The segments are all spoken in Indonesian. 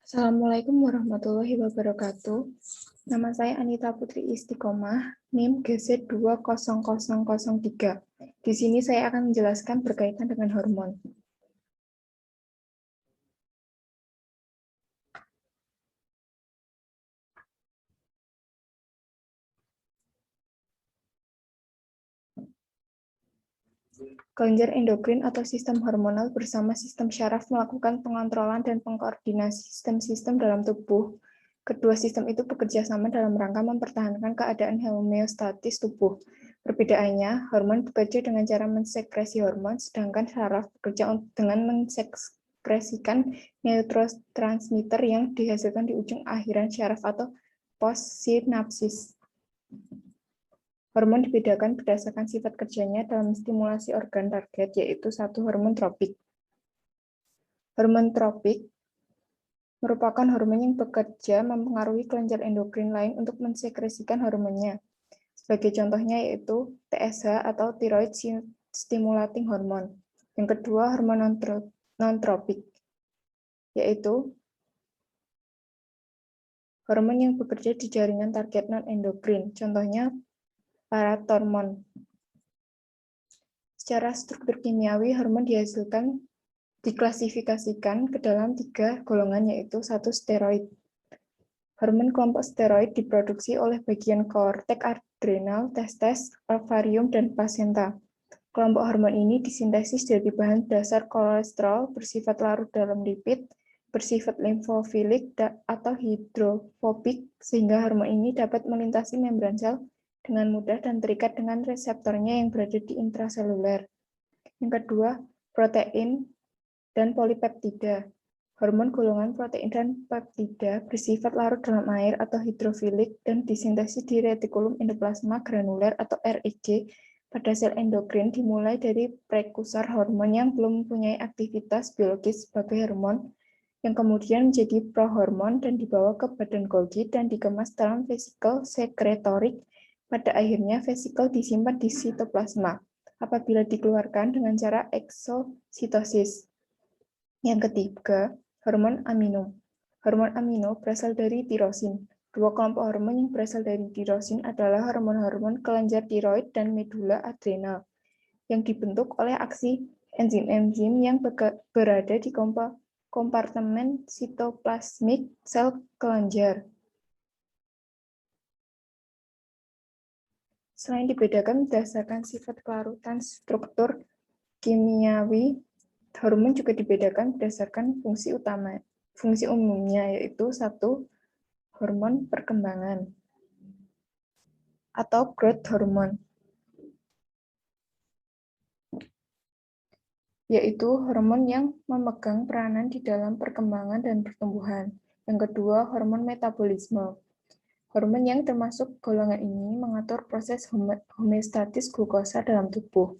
Assalamualaikum warahmatullahi wabarakatuh. Nama saya Anita Putri Istiqomah, NIM GZ20003. Di sini saya akan menjelaskan berkaitan dengan hormon. Kelenjar endokrin atau sistem hormonal bersama sistem syaraf melakukan pengontrolan dan pengkoordinasi sistem-sistem dalam tubuh. Kedua sistem itu bekerja sama dalam rangka mempertahankan keadaan homeostatis tubuh. Perbedaannya, hormon bekerja dengan cara mensekresi hormon, sedangkan syaraf bekerja dengan mensekresikan neurotransmitter yang dihasilkan di ujung akhiran syaraf atau postsinapsis. Hormon dibedakan berdasarkan sifat kerjanya dalam stimulasi organ target, yaitu satu hormon tropik. Hormon tropik merupakan hormon yang bekerja mempengaruhi kelenjar endokrin lain untuk mensekresikan hormonnya. Sebagai contohnya yaitu TSH atau thyroid stimulating hormone. Yang kedua, hormon non-tropik, yaitu hormon yang bekerja di jaringan target non-endokrin. Contohnya paratormon. Secara struktur kimiawi, hormon diklasifikasikan ke dalam 3 golongan, yaitu 1 steroid. Hormon kelompok steroid diproduksi oleh bagian korteks adrenal, testes, ovarium, dan plasenta. Kelompok hormon ini disintesis dari bahan dasar kolesterol bersifat larut dalam lipid, bersifat limfofilik atau hidrofobik, sehingga hormon ini dapat melintasi membran sel dengan mudah dan terikat dengan reseptornya yang berada di intraseluler. Yang kedua, protein dan polipeptida. Hormon golongan protein dan peptida bersifat larut dalam air atau hidrofilik dan disintesis di retikulum endoplasma granuler atau REG pada sel endokrin, dimulai dari prekursor hormon yang belum mempunyai aktivitas biologis sebagai hormon, yang kemudian menjadi prohormon dan dibawa ke badan Golgi dan dikemas dalam vesikel sekretorik. Pada akhirnya, vesikel disimpan di sitoplasma apabila dikeluarkan dengan cara eksositosis. Yang ketiga, hormon amino. Hormon amino berasal dari tirosin. Dua kelompok hormon yang berasal dari tirosin adalah hormon-hormon kelenjar tiroid dan medula adrenal, yang dibentuk oleh aksi enzim-enzim yang berada di kompartemen sitoplasmik sel kelenjar. Selain dibedakan berdasarkan sifat kelarutan struktur kimiawi, hormon juga dibedakan berdasarkan fungsi umumnya, yaitu 1. Hormon perkembangan atau growth hormone, yaitu hormon yang memegang peranan di dalam perkembangan dan pertumbuhan. Yang kedua, hormon metabolisme. Hormon yang termasuk golongan ini mengatur proses homeostatis glukosa dalam tubuh.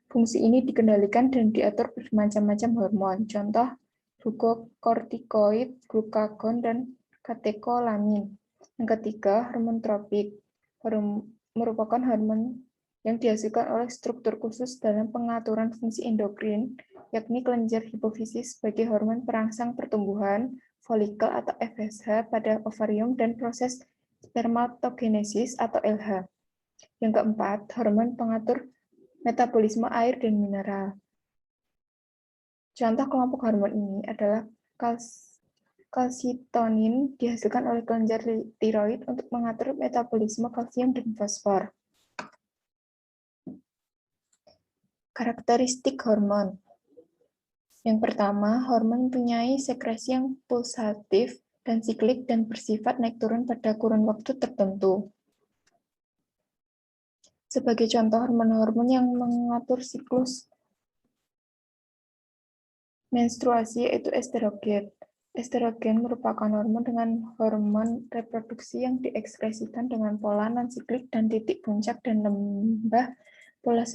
Fungsi ini dikendalikan dan diatur bermacam-macam hormon, contoh glukokortikoid, glukagon, dan katekolamin. Yang ketiga, hormon tropik. Merupakan hormon yang dihasilkan oleh struktur khusus dalam pengaturan fungsi endokrin, yakni kelenjar hipofisis sebagai hormon perangsang pertumbuhan, folikel atau FSH pada ovarium, dan proses spermatogenesis atau LH. Yang keempat, hormon pengatur metabolisme air dan mineral. Contoh kelompok hormon ini adalah kalsitonin dihasilkan oleh kelenjar tiroid untuk mengatur metabolisme kalsium dan fosfor. Karakteristik hormon. Yang pertama, hormon mempunyai sekresi yang pulsatif dan siklik dan bersifat naik turun pada kurun waktu tertentu. Sebagai contoh hormon-hormon yang mengatur siklus menstruasi yaitu estrogen. Estrogen merupakan hormon dengan hormon reproduksi yang diekspresikan dengan pola non-siklik dan titik puncak dan lembah pola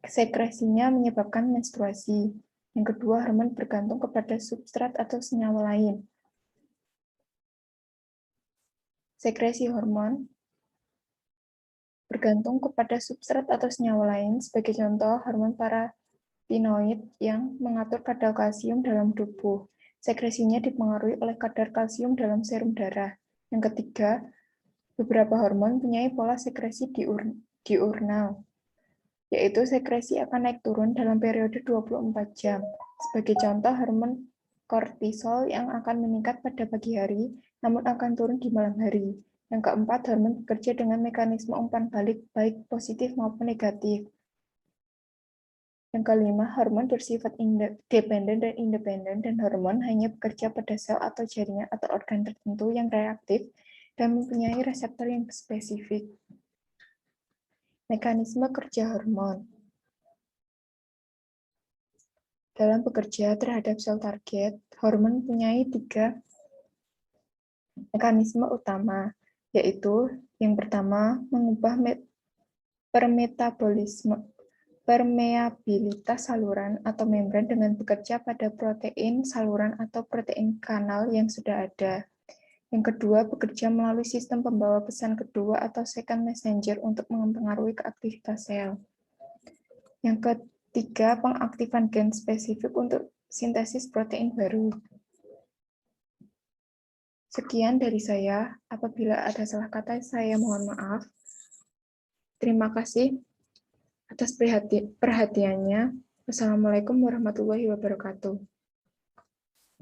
sekresinya menyebabkan menstruasi. Yang kedua, hormon bergantung kepada substrat atau senyawa lain. Sekresi hormon bergantung kepada substrat atau senyawa lain, sebagai contoh hormon paratinoid yang mengatur kadar kalsium dalam tubuh. Sekresinya dipengaruhi oleh kadar kalsium dalam serum darah. Yang ketiga, beberapa hormon punya pola sekresi diurnal, yaitu sekresi akan naik turun dalam periode 24 jam. Sebagai contoh, hormon kortisol yang akan meningkat pada pagi hari, namun akan turun di malam hari. Yang keempat, hormon bekerja dengan mekanisme umpan balik, baik positif maupun negatif. Yang kelima, hormon bersifat dependen dan independen, dan hormon hanya bekerja pada sel atau jaringan atau organ tertentu yang reaktif dan mempunyai reseptor yang spesifik. Mekanisme kerja hormon. Dalam bekerja terhadap sel target, hormon mempunyai 3 mekanisme utama, yaitu yang pertama, mengubah permeabilitas saluran atau membran dengan bekerja pada protein saluran atau protein kanal yang sudah ada. Yang kedua, bekerja melalui sistem pembawa pesan kedua atau second messenger untuk mempengaruhi keaktivitas sel. Yang ketiga, pengaktifan gen spesifik untuk sintesis protein baru. Sekian dari saya. Apabila ada salah kata, saya mohon maaf. Terima kasih atas perhatiannya. Wassalamualaikum warahmatullahi wabarakatuh.